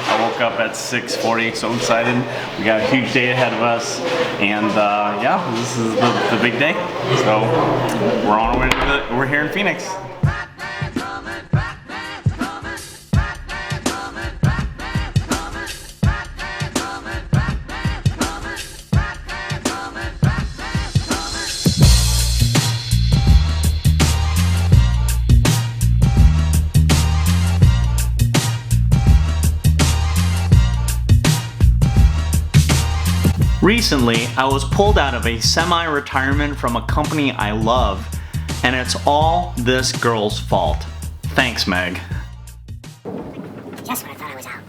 I woke up at 6:40, so excited. We got a huge day ahead of us, and yeah, this is the big day. So we're on our way to we're here in Phoenix. Recently, I was pulled out of a semi-retirement from a company I love, and it's all this girl's fault. Thanks, Meg. Just when I thought I was out,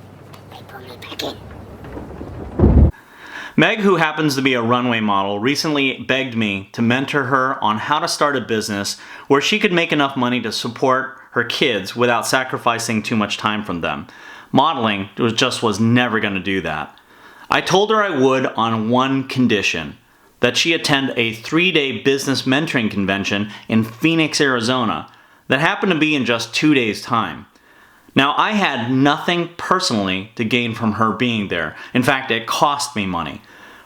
they pulled me back in. Meg, who happens to be a runway model, recently begged me to mentor her on how to start a business where she could make enough money to support her kids without sacrificing too much time from them. Modeling was never going to do that. I told her I would on one condition, that she attend a 3-day business mentoring convention in Phoenix, Arizona, that happened to be in just 2 days' time. Now, I had nothing personally to gain from her being there. In fact, it cost me money.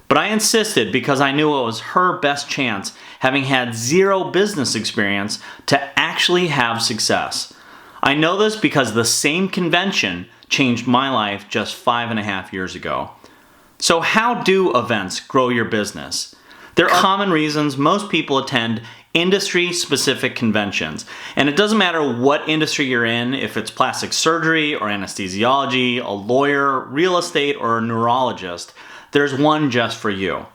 But I insisted because I knew it was her best chance, having had 0 business experience, to actually have success. I know this because the same convention changed my life just 5.5 years ago. So how do events grow your business? There are common reasons most people attend industry-specific conventions. And it doesn't matter what industry you're in, if it's plastic surgery or anesthesiology, a lawyer, real estate, or a neurologist, there's one just for you.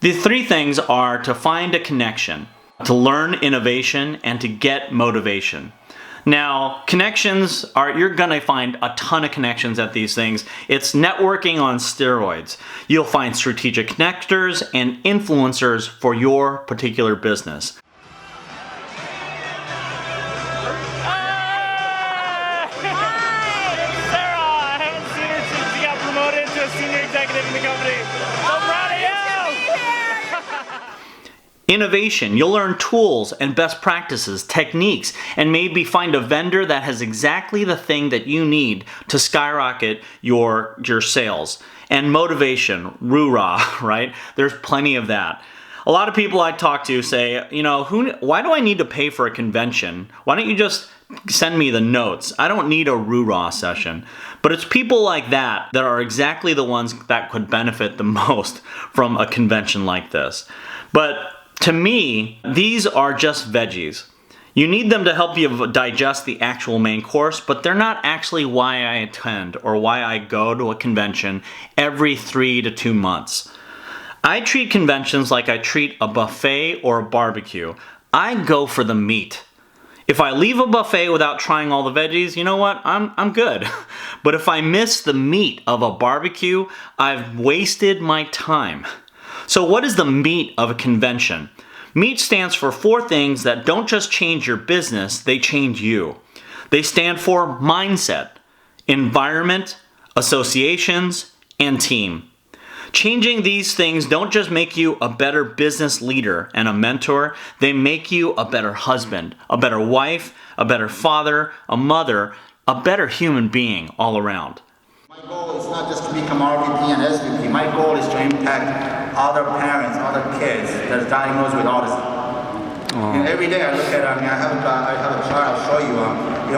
The 3 things are to find a connection, to learn innovation, and to get motivation. Now, connections you're gonna find a ton of connections at these things. It's networking on steroids. You'll find strategic connectors and influencers for your particular business. Sarah, I haven't seen her since she got promoted to a senior executive in the company. So proud of you! Innovation, you'll learn tools and best practices, techniques, and maybe find a vendor that has exactly the thing that you need to skyrocket your sales. And motivation, roo-rah, right? There's plenty of that. A lot of people I talk to say, why do I need to pay for a convention? Why don't you just send me the notes? I don't need a roo-rah session. But it's people like that are exactly the ones that could benefit the most from a convention like this. But to me, these are just veggies. You need them to help you digest the actual main course, but they're not actually why I attend or why I go to a convention every 3 to 2 months. I treat conventions like I treat a buffet or a barbecue. I go for the meat. If I leave a buffet without trying all the veggies, you know what? I'm good. But if I miss the meat of a barbecue, I've wasted my time. So what is the meat of a convention? MEAT stands for 4 things that don't just change your business, they change you. They stand for mindset, environment, associations, and team. Changing these things don't just make you a better business leader and a mentor, they make you a better husband, a better wife, a better father, a mother, a better human being all around. My goal is not just to become RVP and SVP. My goal is to impact other parents, other kids that are diagnosed with autism. And every day I look at I have a chart I'll show you.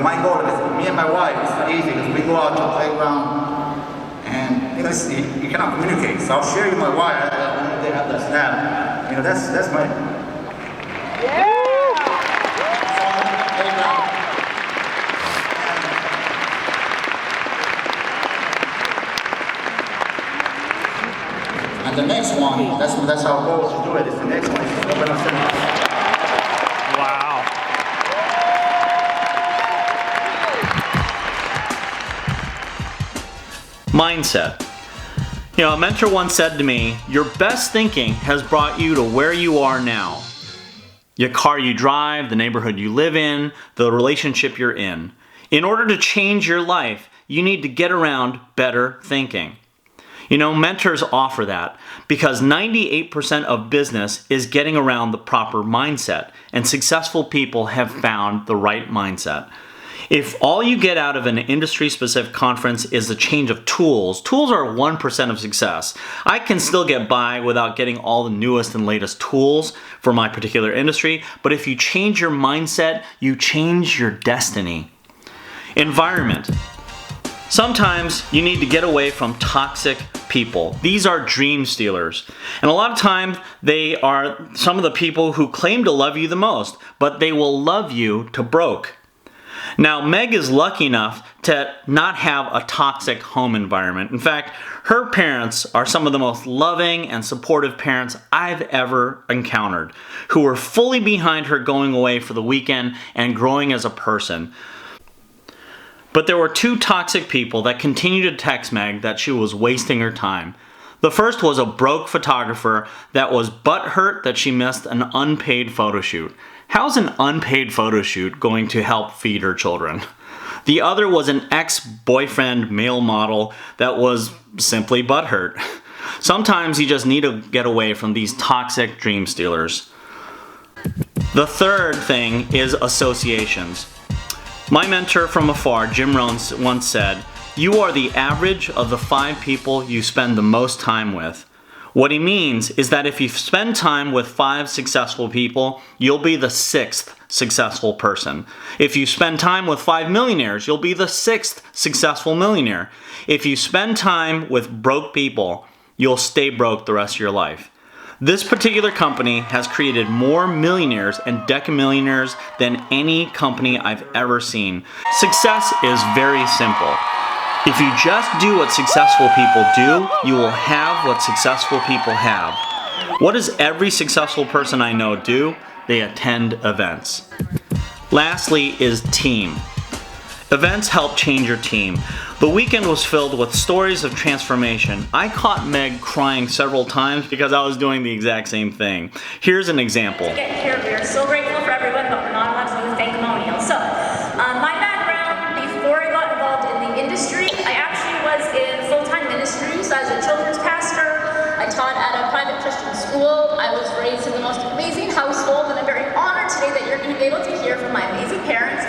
My goal is me and my wife. It's not easy because we go out to the playground and you cannot communicate. So I'll share you my wife. They have that snap. That's my. Yeah. And the next one, that's our goal to do it. Is the next one is open up seminar. Wow. Mindset. A mentor once said to me, your best thinking has brought you to where you are now. Your car you drive, the neighborhood you live in, the relationship you're in. In order to change your life, you need to get around better thinking. Mentors offer that because 98% of business is getting around the proper mindset, and successful people have found the right mindset. If all you get out of an industry-specific conference is the change of tools, tools are 1% of success. I can still get by without getting all the newest and latest tools for my particular industry, but if you change your mindset, you change your destiny. Environment. Sometimes you need to get away from toxic people. These are dream stealers. And a lot of times they are some of the people who claim to love you the most, but they will love you to broke. Now, Meg is lucky enough to not have a toxic home environment. In fact, her parents are some of the most loving and supportive parents I've ever encountered, who were fully behind her going away for the weekend and growing as a person. But there were two toxic people that continued to text Meg that she was wasting her time. The first was a broke photographer that was butthurt that she missed an unpaid photo shoot. How's an unpaid photo shoot going to help feed her children? The other was an ex-boyfriend male model that was simply butthurt. Sometimes you just need to get away from these toxic dream stealers. The third thing is associations. My mentor from afar, Jim Rohn, once said, "You are the average of the 5 people you spend the most time with." What he means is that if you spend time with 5 successful people, you'll be the 6th successful person. If you spend time with 5 millionaires, you'll be the 6th successful millionaire. If you spend time with broke people, you'll stay broke the rest of your life. This particular company has created more millionaires and decamillionaires than any company I've ever seen. Success is very simple. If you just do what successful people do, you will have what successful people have. What does every successful person I know do? They attend events. Lastly is team. Events help change your team. The weekend was filled with stories of transformation. I caught Meg crying several times because I was doing the exact same thing. Here's an example. We are so grateful for everyone, but we're not allowed to do thankmonials. So, my background, before I got involved in the industry, I actually was in full-time ministry. So as a children's pastor, I taught at a private Christian school. I was raised in the most amazing household, and I'm very honored today that you're going to be able to hear from my amazing parents.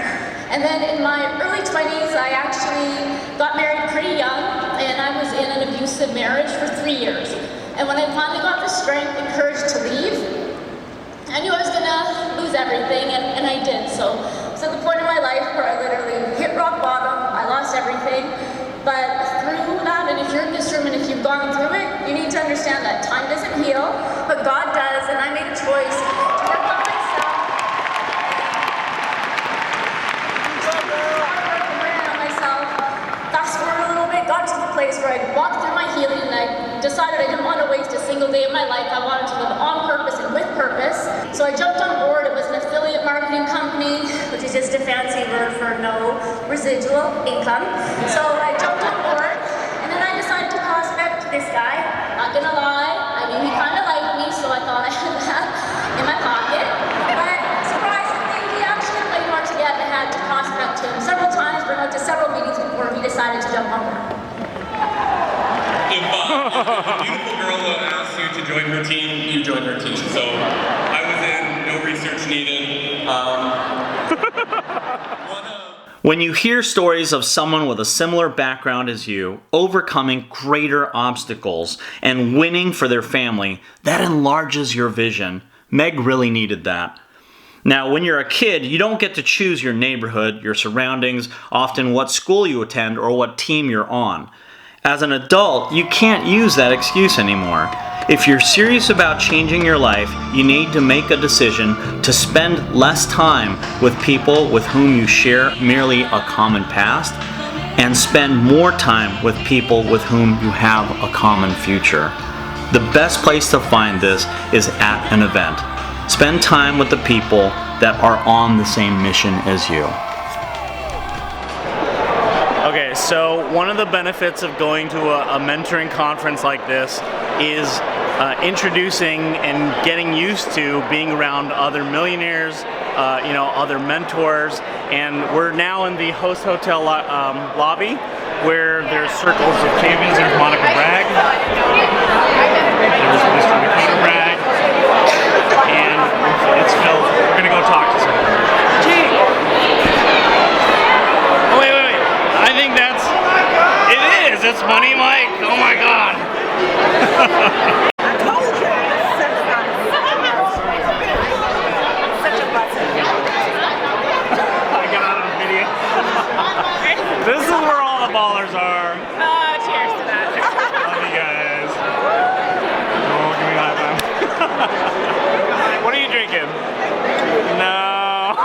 And then in my early 20s, I actually got married pretty young, and I was in an abusive marriage for 3 years. And when I finally got the strength and courage to leave, I knew I was gonna lose everything, and I did. So it's at the point in my life where I literally hit rock bottom, I lost everything. But through that, and if you're in this room and if you've gone through it, you need to understand that time doesn't heal, but God does, and I made a choice to work on myself. Fast forward a little bit, got to the place where I walked through my healing, and I decided I didn't want to waste a single day of my life. I wanted to live on purpose and with purpose. So I jumped on board. It was an affiliate marketing company, which is just a fancy word for no residual income. So I jumped on board, and then I decided to prospect this guy. Not gonna lie, I knew he kind of liked me, so I thought I had that in my pocket. But surprisingly, he actually played hard to get. I had to prospect him several times, bring out to several meetings before he decided to jump on board. If a beautiful girl asks you to join her team, you join her team. So I was in, no research needed. When you hear stories of someone with a similar background as you, overcoming greater obstacles and winning for their family, that enlarges your vision. Meg really needed that. Now, when you're a kid, you don't get to choose your neighborhood, your surroundings, often what school you attend or what team you're on. As an adult, you can't use that excuse anymore. If you're serious about changing your life, you need to make a decision to spend less time with people with whom you share merely a common past, and spend more time with people with whom you have a common future. The best place to find this is at an event. Spend time with the people that are on the same mission as you. Okay, so one of the benefits of going to a mentoring conference like this is introducing and getting used to being around other millionaires, other mentors, and we're now in the host hotel lobby where there's circles of champions. There's Monica Bragg, there's Mr. Dakota Bragg, and it's Phil. We're gonna go talk to someone. this money, Mike? Oh my god. I got out of the video. This is where all the ballers are. Cheers to that. Love you guys. Oh, give me a high five. What are you drinking? No.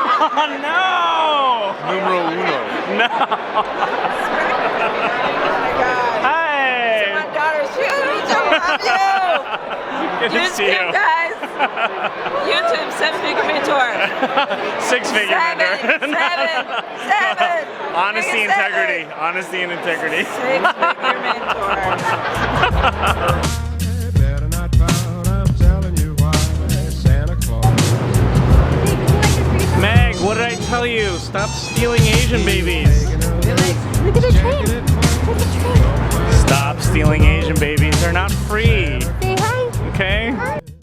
No. Numero uno. No. Oh Hey. my daughter's huge. I love you. Good to see you. Guys. YouTube 7-figure mentor. 6-figure Seven. Honesty, Make it integrity. Honesty and integrity. 6-figure mentor. Better not pout, I'm telling you why. Santa Claus. Meg, what did I tell you? Stop stealing Asian babies. Look at the train. Look at the train. Stop stealing Asian babies. They're not free. Say hi. Okay?